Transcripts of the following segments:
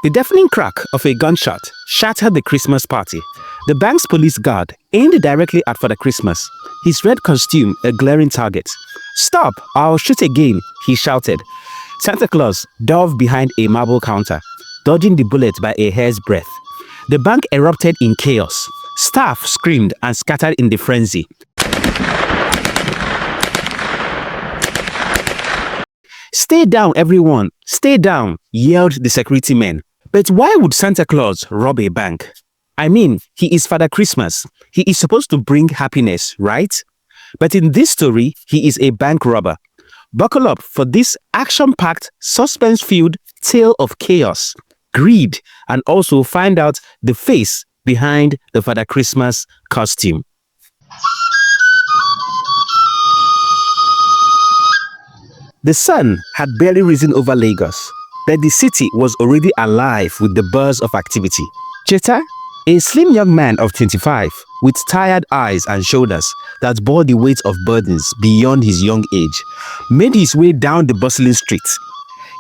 The deafening crack of a gunshot shattered the Christmas party. The bank's police guard aimed directly at Father Christmas, his red costume a glaring target. "Stop, I'll shoot again," he shouted. Santa Claus dove behind a marble counter, dodging the bullet by a hair's breadth. The bank erupted in chaos. Staff screamed and scattered in the frenzy. "Stay down, everyone! Stay down!" yelled the security men. But why would Santa Claus rob a bank? I mean, he is Father Christmas. He is supposed to bring happiness, right? But in this story, he is a bank robber. Buckle up for this action-packed, suspense-filled tale of chaos, greed, and also find out the face behind the Father Christmas costume. The sun had barely risen over Lagos, but the city was already alive with the buzz of activity. Cheta, a slim young man of 25, with tired eyes and shoulders that bore the weight of burdens beyond his young age, made his way down the bustling street.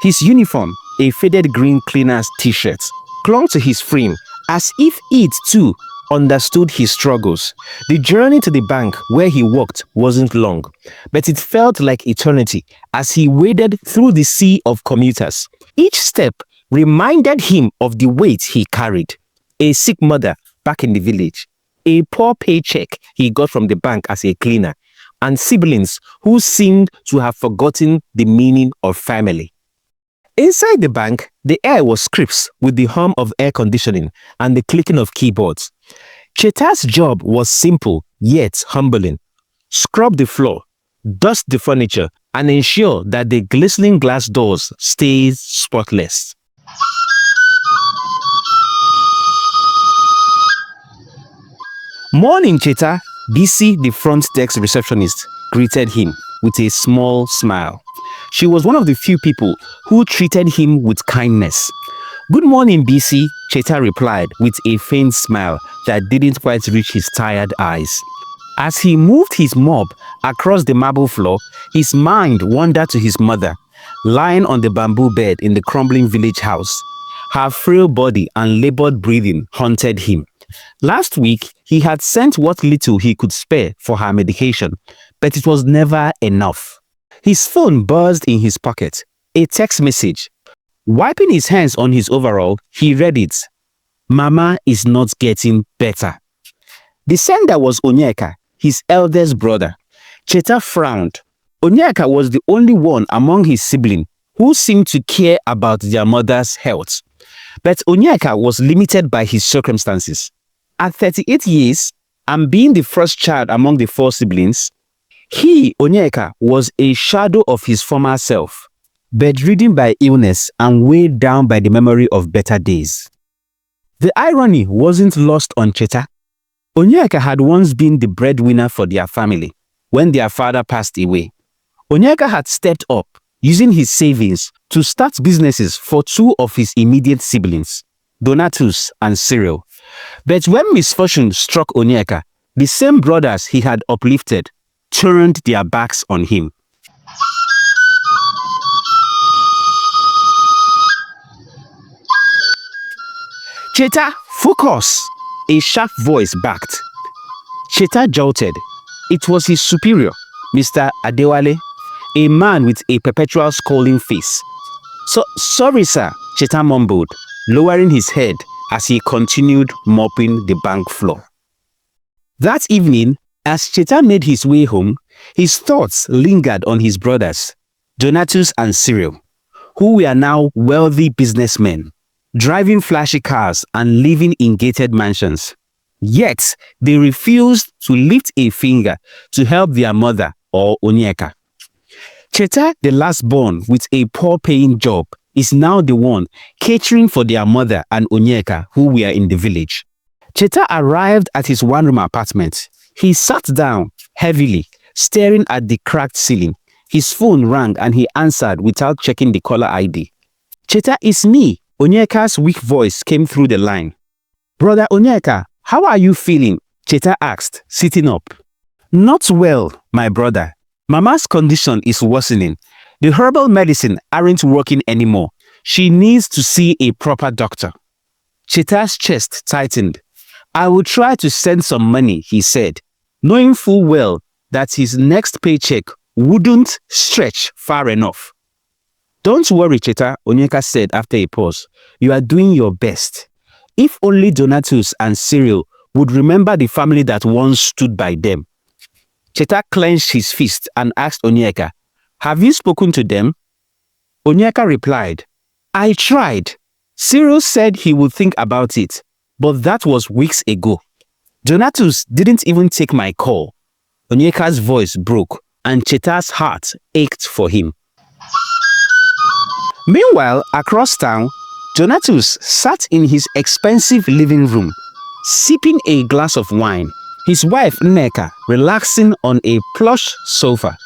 His uniform, a faded green cleaner's t-shirt, clung to his frame as if it too understood his struggles. The journey to the bank where he worked wasn't long, but it felt like eternity as he waded through the sea of commuters. Each step reminded him of the weight he carried: a sick mother back in the village, a poor paycheck he got from the bank as a cleaner, and siblings who seemed to have forgotten the meaning of family. Inside the bank, the air was crisp with the hum of air conditioning and the clicking of keyboards. Cheta's job was simple yet humbling. Scrub the floor, dust the furniture, and ensure that the glistening glass doors stayed spotless. "Morning, Cheta," BC, the front desk receptionist, greeted him with a small smile. She was one of the few people who treated him with kindness. "Good morning, BC," Cheta replied with a faint smile that didn't quite reach his tired eyes. As he moved his mop across the marble floor, his mind wandered to his mother, lying on the bamboo bed in the crumbling village house. Her frail body and labored breathing haunted him. Last week, he had sent what little he could spare for her medication, but it was never enough. His phone buzzed in his pocket, a text message. Wiping his hands on his overall, he read it. "Mama is not getting better." The sender was Onyeka, his eldest brother. Cheta frowned. Onyeka was the only one among his siblings who seemed to care about their mother's health. But Onyeka was limited by his circumstances. At 38 years, and being the first child among the 4 siblings, he, Onyeka, was a shadow of his former self, bedridden by illness and weighed down by the memory of better days. The irony wasn't lost on Cheta. Onyeka had once been the breadwinner for their family when their father passed away. Onyeka had stepped up, using his savings to start businesses for 2 of his immediate siblings, Donatus and Cyril. But when misfortune struck Onyeka, the same brothers he had uplifted turned their backs on him. "Cheta, focus!" a sharp voice barked. Cheta jolted. It was his superior, Mr. Adewale, a man with a perpetual scolding face. Sorry, sir," Cheta mumbled, lowering his head as he continued mopping the bank floor. That evening, as Cheta made his way home, his thoughts lingered on his brothers, Donatus and Cyril, who were now wealthy businessmen, driving flashy cars and living in gated mansions. Yet, they refused to lift a finger to help their mother or Onyeka. Cheta, the last born with a poor-paying job, is now the one catering for their mother and Onyeka, who were in the village. Cheta arrived at his one-room apartment. He sat down heavily, staring at the cracked ceiling. His phone rang and he answered without checking the caller ID. "Cheta, it's me." Onyeka's weak voice came through the line. "Brother Onyeka, how are you feeling?" Cheta asked, sitting up. "Not well, my brother. Mama's condition is worsening. The herbal medicine aren't working anymore. She needs to see a proper doctor. Cheta's chest tightened. I will try to send some money, he said, knowing full well that his next paycheck wouldn't stretch far enough. Don't worry, Cheta, Onyeka said after a pause. You are doing your best. If only Donatus and Cyril would remember the family that once stood by them. Cheta clenched his fist and asked Onyeka, have you spoken to them? Onyeka replied, I tried. Cyril said he would think about it, but that was weeks ago. Donatus didn't even take my call. Onyeka's voice broke and Cheta's heart ached for him. Meanwhile, across town, Donatus sat in his expensive living room, sipping a glass of wine, his wife Nneka relaxing on a plush sofa.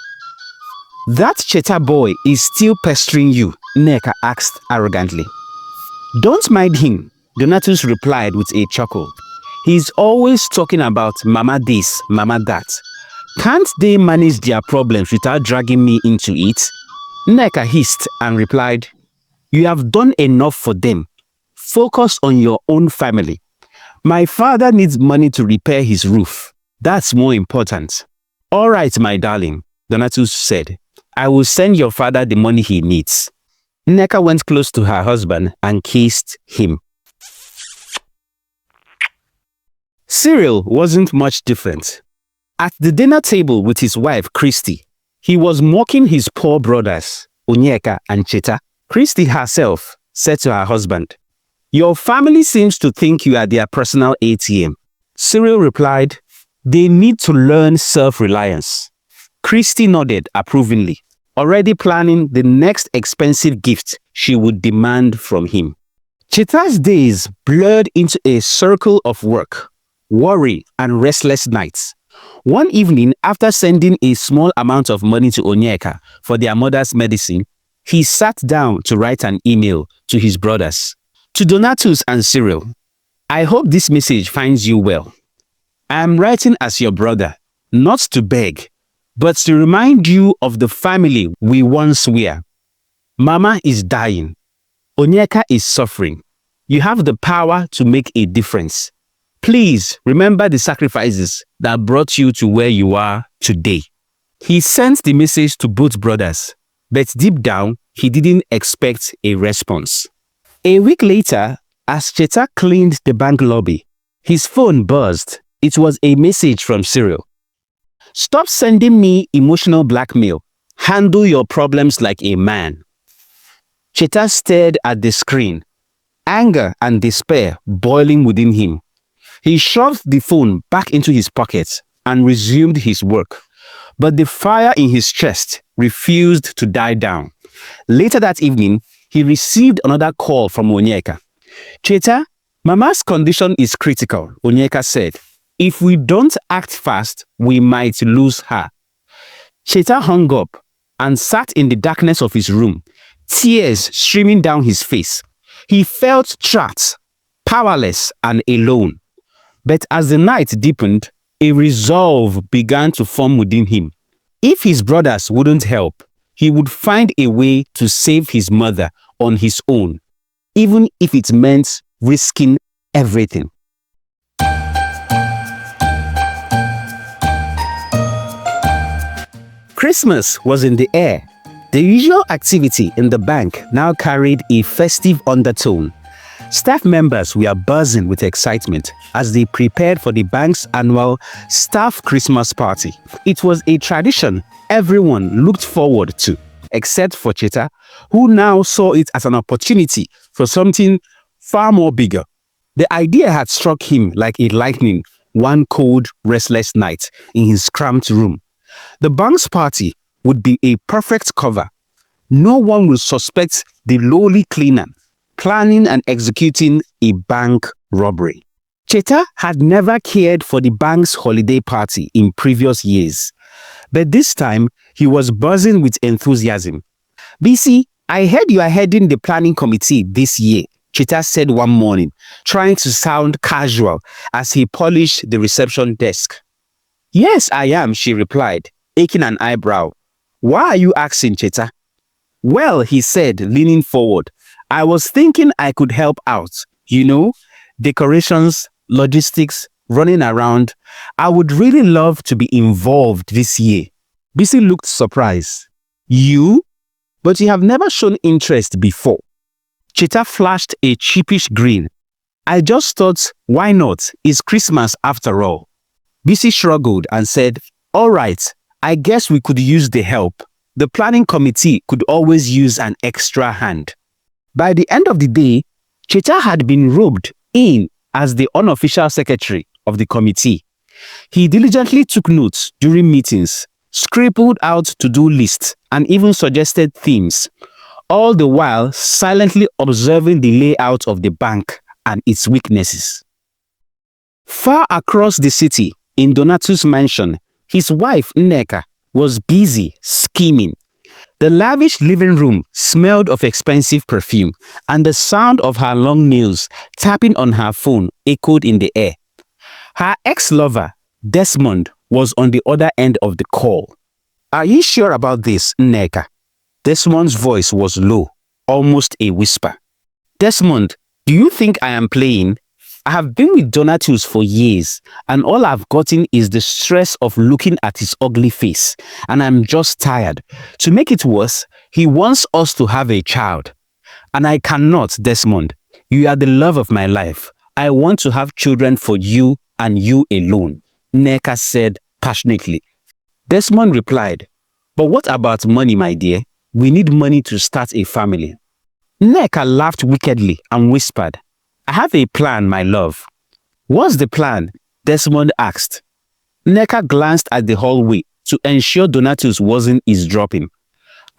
That Cheta boy is still pestering you, Nneka asked arrogantly. Don't mind him, Donatus replied with a chuckle. He's always talking about mama this, mama that. Can't they manage their problems without dragging me into it? Nneka hissed and replied, you have done enough for them. Focus on your own family. My father needs money to repair his roof. That's more important. All right, my darling, Donatus said. I will send your father the money he needs. Nneka went close to her husband and kissed him. Cyril wasn't much different. At the dinner table with his wife, Christy, he was mocking his poor brothers, Onyeka and Cheta. Christy herself said to her husband, your family seems to think you are their personal ATM. Cyril replied, they need to learn self-reliance. Christy nodded approvingly, already planning the next expensive gift she would demand from him. Cheta's days blurred into a circle of work, worry, and restless nights. One evening, after sending a small amount of money to Onyeka for their mother's medicine, he sat down to write an email to his brothers. To Donatus and Cyril, I hope this message finds you well. I am writing as your brother, not to beg, but to remind you of the family we once were. Mama is dying. Onyeka is suffering. You have the power to make a difference. Please remember the sacrifices that brought you to where you are today. He sent the message to both brothers, but deep down, he didn't expect a response. A week later, as Cheta cleaned the bank lobby, his phone buzzed. It was a message from Cyril. Stop sending me emotional blackmail. Handle your problems like a man. Cheta stared at the screen, anger and despair boiling within him. He shoved the phone back into his pocket and resumed his work. But the fire in his chest refused to die down. Later that evening, he received another call from Onyeka. Cheta, Mama's condition is critical, Onyeka said. If we don't act fast, we might lose her. Cheta hung up and sat in the darkness of his room, tears streaming down his face. He felt trapped, powerless, and alone. But as the night deepened, a resolve began to form within him. If his brothers wouldn't help, he would find a way to save his mother on his own, even if it meant risking everything. Christmas was in the air. The usual activity in the bank now carried a festive undertone. Staff members were buzzing with excitement as they prepared for the bank's annual staff Christmas party. It was a tradition everyone looked forward to, except for Cheta, who now saw it as an opportunity for something far more bigger. The idea had struck him like a lightning one cold, restless night in his cramped room. The bank's party would be a perfect cover. No one will suspect the lowly cleaner planning and executing a bank robbery. Cheta had never cared for the bank's holiday party in previous years, but this time he was buzzing with enthusiasm. BC, I heard you are heading the planning committee this year, Cheta said one morning, trying to sound casual as he polished the reception desk. Yes, I am, she replied, aching an eyebrow. Why are you asking, Cheta? Well, he said, leaning forward, I was thinking I could help out. You know, decorations, logistics, running around. I would really love to be involved this year. BC looked surprised. You? But you have never shown interest before. Cheta flashed a sheepish grin. I just thought, why not? It's Christmas after all. BC shrugged and said, all right, I guess we could use the help. The planning committee could always use an extra hand. By the end of the day, Cheta had been roped in as the unofficial secretary of the committee. He diligently took notes during meetings, scribbled out to-do lists, and even suggested themes, all the while silently observing the layout of the bank and its weaknesses. Far across the city, in Donatus' mansion, his wife, Nneka, was busy scheming. The lavish living room smelled of expensive perfume, and the sound of her long nails tapping on her phone echoed in the air. Her ex-lover, Desmond, was on the other end of the call. Are you sure about this, Nneka? Desmond's voice was low, almost a whisper. Desmond, do you think I am playing? I have been with Donatus for years, and all I've gotten is the stress of looking at his ugly face, and I'm just tired. To make it worse, he wants us to have a child. And I cannot, Desmond. You are the love of my life. I want to have children for you and you alone, Nneka said passionately. Desmond replied, but what about money, my dear? We need money to start a family. Nneka laughed wickedly and whispered, I have a plan, my love. What's the plan? Desmond asked. Nneka glanced at the hallway to ensure Donatus wasn't eavesdropping.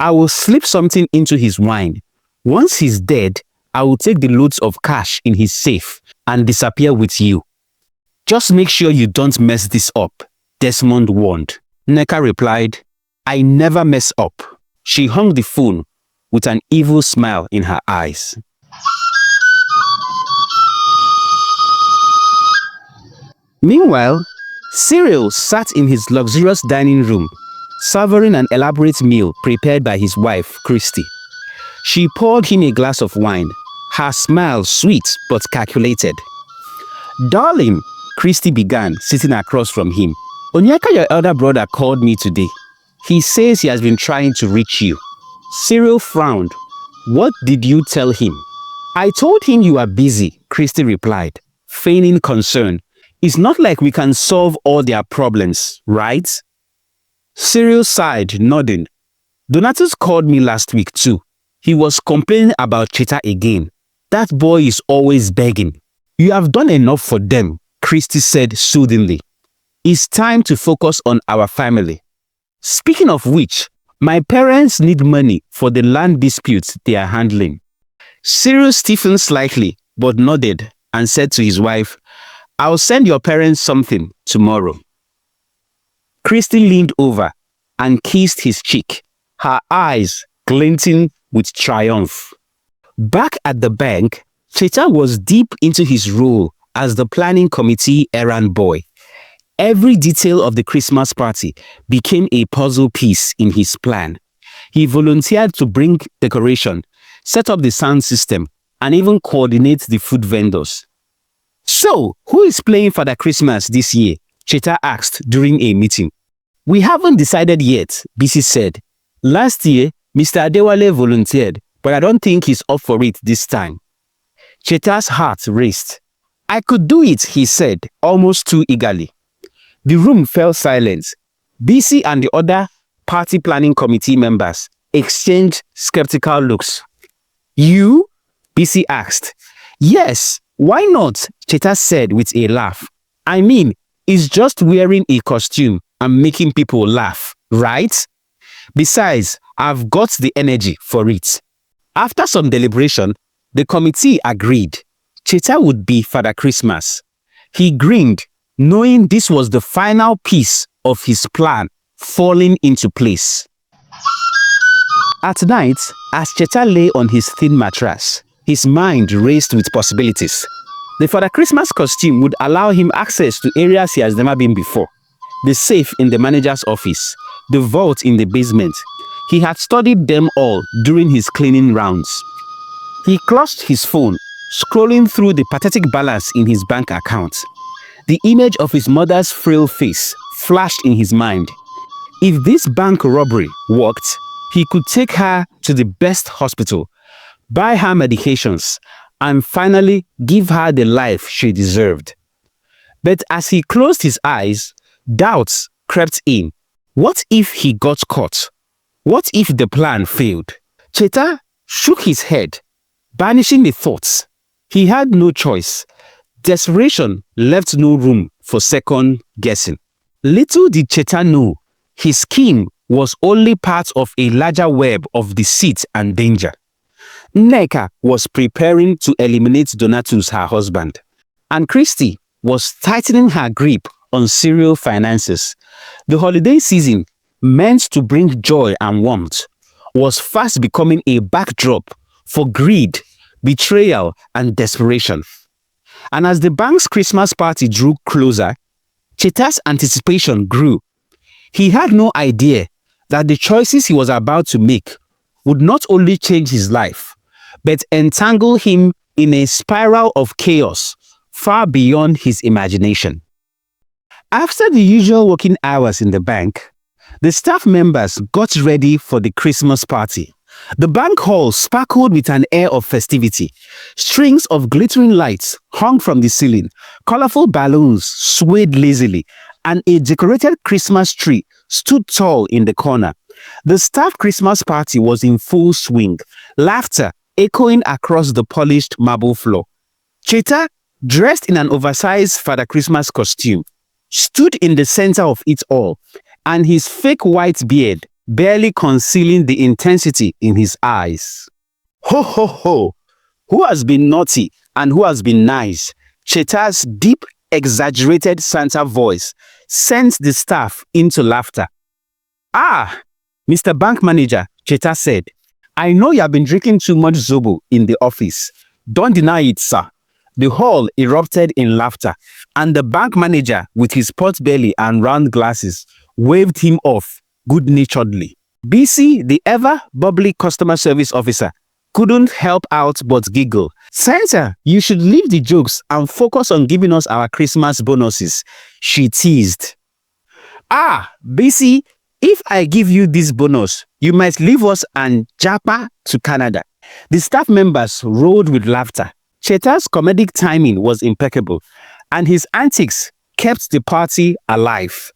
I will slip something into his wine. Once he's dead, I will take the loads of cash in his safe and disappear with you. Just make sure you don't mess this up, Desmond warned. Nneka replied, I never mess up. She hung the phone with an evil smile in her eyes. Meanwhile, Cyril sat in his luxurious dining room, savoring an elaborate meal prepared by his wife, Christy. She poured him a glass of wine, her smile sweet but calculated. Darling, Christy began, sitting across from him. Onyeka, your elder brother, called me today. He says he has been trying to reach you. Cyril frowned. What did you tell him? I told him you are busy, Christy replied, feigning concern. It's not like we can solve all their problems, right? Cyril sighed, nodding. Donatus called me last week too. He was complaining about Cheta again. That boy is always begging. You have done enough for them, Christy said soothingly. It's time to focus on our family. Speaking of which, my parents need money for the land disputes they are handling. Cyril stiffened slightly, but nodded and said to his wife, I'll send your parents something tomorrow. Christy leaned over and kissed his cheek, her eyes glinting with triumph. Back at the bank, Cheta was deep into his role as the planning committee errand boy. Every detail of the Christmas party became a puzzle piece in his plan. He volunteered to bring decoration, set up the sound system, and even coordinate the food vendors. So, who is playing Father Christmas this year? Cheta asked during a meeting. We haven't decided yet, BC said. Last year, Mr. Adewale volunteered, but I don't think he's up for it this time. Cheta's heart raced. I could do it, he said, almost too eagerly. The room fell silent. BC and the other party planning committee members exchanged skeptical looks. You? BC asked. Yes, why not? Cheta said with a laugh. I mean, it's just wearing a costume and making people laugh, right? Besides, I've got the energy for it. After some deliberation, the committee agreed. Cheta would be Father Christmas. He grinned, knowing this was the final piece of his plan falling into place. At night, as Cheta lay on his thin mattress, his mind raced with possibilities. The Father Christmas costume would allow him access to areas he has never been before. The safe in the manager's office, the vault in the basement. He had studied them all during his cleaning rounds. He clutched his phone, scrolling through the pathetic balance in his bank account. The image of his mother's frail face flashed in his mind. If this bank robbery worked, he could take her to the best hospital, buy her medications, and finally give her the life she deserved. But as he closed his eyes, doubts crept in. What if he got caught? What if the plan failed? Cheta shook his head, banishing the thoughts. He had no choice. Desperation left no room for second guessing. Little did Cheta know, his scheme was only part of a larger web of deceit and danger. Nneka was preparing to eliminate Donatus, her husband, and Christy was tightening her grip on serial finances. The holiday season, meant to bring joy and warmth, was fast becoming a backdrop for greed, betrayal, and desperation. And as the bank's Christmas party drew closer, Cheta's anticipation grew. He had no idea that the choices he was about to make would not only change his life, but entangle him in a spiral of chaos far beyond his imagination. After the usual working hours in the bank, the staff members got ready for the Christmas party. The bank hall sparkled with an air of festivity. Strings of glittering lights hung from the ceiling, colorful balloons swayed lazily, and a decorated Christmas tree stood tall in the corner. The staff Christmas party was in full swing, laughter echoing across the polished marble floor. Cheta, dressed in an oversized Father Christmas costume, stood in the center of it all, and his fake white beard barely concealing the intensity in his eyes. Ho ho ho! Who has been naughty and who has been nice? Cheta's deep, exaggerated Santa voice sent the staff into laughter. Ah, Mr. Bank Manager, Cheta said, I know you have been drinking too much zobo in the office. Don't deny it, sir. The hall erupted in laughter, and the bank manager, with his pot belly and round glasses, waved him off good-naturedly. BC, the ever-bubbly customer service officer, couldn't help out but giggle. Santa, you should leave the jokes and focus on giving us our Christmas bonuses, she teased. Ah, BC, if I give you this bonus, you might leave us and japa to Canada. The staff members roared with laughter. Cheta's comedic timing was impeccable, and his antics kept the party alive.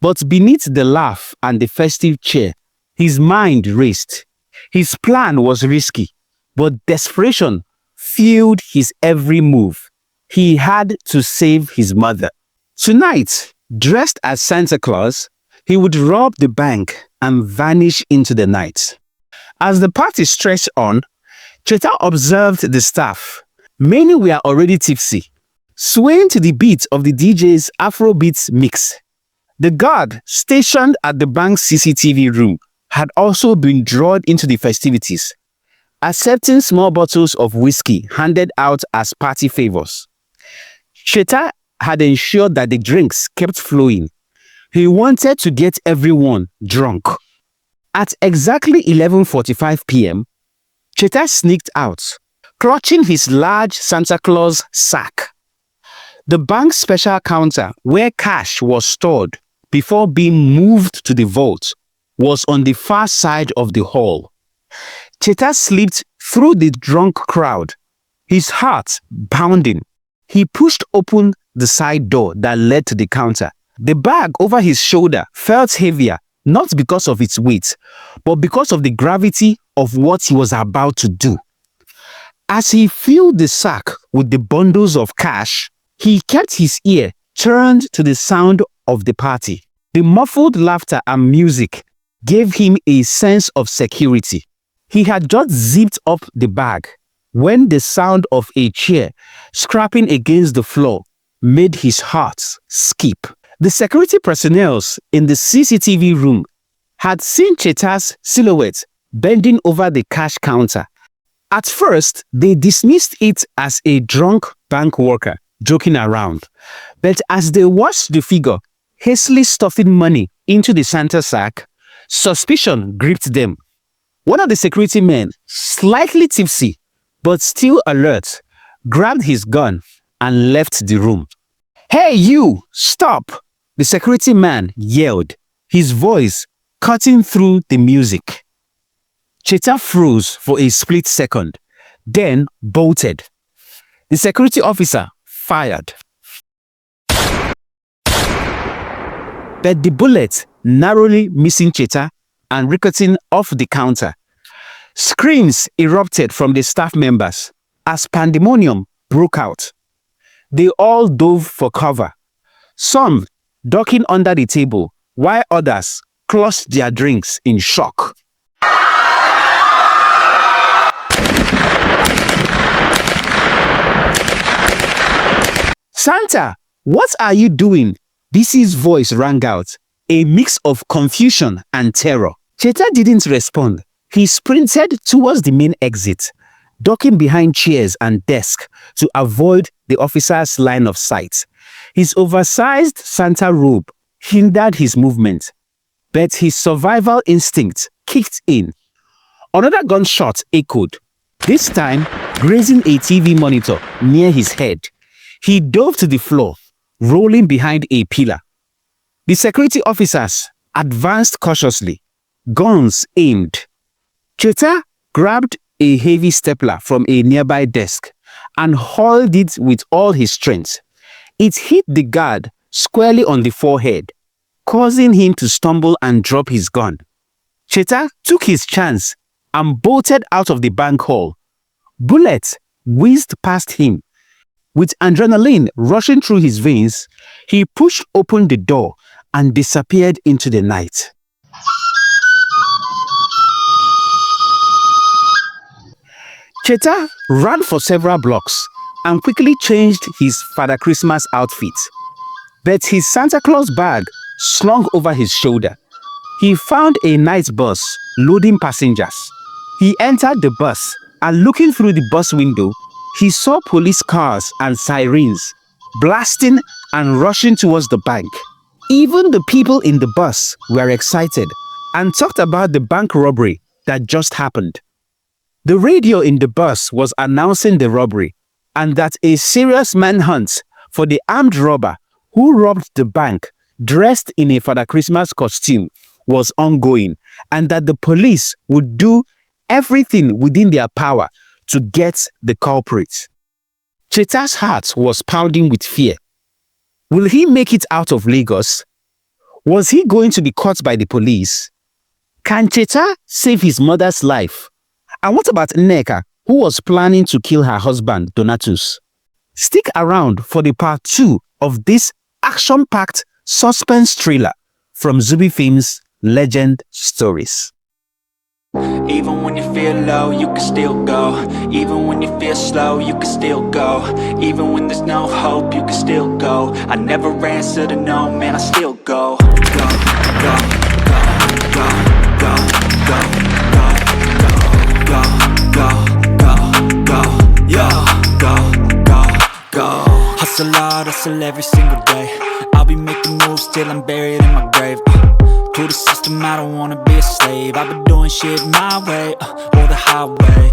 But beneath the laugh and the festive cheer, his mind raced. His plan was risky, but desperation fueled his every move. He had to save his mother. Tonight, dressed as Santa Claus, he would rob the bank and vanish into the night. As the party stretched on, Cheta observed the staff. Many were already tipsy, swaying to the beat of the DJ's Afrobeats mix. The guard stationed at the bank's CCTV room had also been drawn into the festivities, accepting small bottles of whiskey handed out as party favors. Cheta had ensured that the drinks kept flowing. He wanted to get everyone drunk. At exactly 11:45 p.m., Cheta sneaked out, clutching his large Santa Claus sack. The bank's special counter, where cash was stored before being moved to the vault, was on the far side of the hall. Cheta slipped through the drunk crowd, his heart pounding. He pushed open the side door that led to the counter. The bag over his shoulder felt heavier, not because of its weight, but because of the gravity of what he was about to do. As he filled the sack with the bundles of cash, he kept his ear turned to the sound of the party. The muffled laughter and music gave him a sense of security. He had just zipped up the bag when the sound of a chair scraping against the floor made his heart skip. The security personnel in the CCTV room had seen Cheta's silhouette bending over the cash counter. At first, they dismissed it as a drunk bank worker joking around. But as they watched the figure hastily stuffing money into the Santa sack, suspicion gripped them. One of the security men, slightly tipsy, but still alert, grabbed his gun and left the room. "Hey you, stop!" the security man yelled, his voice cutting through the music. Cheta froze for a split second, then bolted. The security officer fired. But the bullet narrowly missing Cheta and ricocheting off the counter. Screams erupted from the staff members as pandemonium broke out. They all dove for cover, some ducking under the table, while others clutched their drinks in shock. "Santa, what are you doing?" BC's voice rang out, a mix of confusion and terror. Cheta didn't respond. He sprinted towards the main exit, ducking behind chairs and desks to avoid the officer's line of sight. His oversized Santa robe hindered his movement, but his survival instinct kicked in. Another gunshot echoed, this time grazing a TV monitor near his head. He dove to the floor, rolling behind a pillar. The security officers advanced cautiously, guns aimed. Cheta grabbed a heavy stapler from a nearby desk and hurled it with all his strength. It hit the guard squarely on the forehead, causing him to stumble and drop his gun. Cheta took his chance and bolted out of the bank hall. Bullets whizzed past him. With adrenaline rushing through his veins, he pushed open the door and disappeared into the night. Cheta ran for several blocks and quickly changed his Father Christmas outfit. But his Santa Claus bag slung over his shoulder. He found a night bus loading passengers. He entered the bus and looking through the bus window, he saw police cars and sirens blasting and rushing towards the bank. Even the people in the bus were excited and talked about the bank robbery that just happened. The radio in the bus was announcing the robbery and that a serious manhunt for the armed robber who robbed the bank dressed in a Father Christmas costume was ongoing, and that the police would do everything within their power to get the culprit. Cheta's heart was pounding with fear. Will he make it out of Lagos? Was he going to be caught by the police? Can Cheta save his mother's life? And what about Nneka, who was planning to kill her husband, Donatus? Stick around for the part 2 of this action-packed suspense thriller from Zubi Films Legend Stories. Even when you feel low, you can still go. Even when you feel slow, you can still go. Even when there's no hope, you can still go. I never answer to no, man, I still go. Go, go, go, go, go, go, go, go, go, go, yo, go, go, go. Hustle hard, hustle every single day. I'll be making moves till I'm buried in my grave. To the system, I don't wanna be a slave. I've been doing shit my way, or the highway.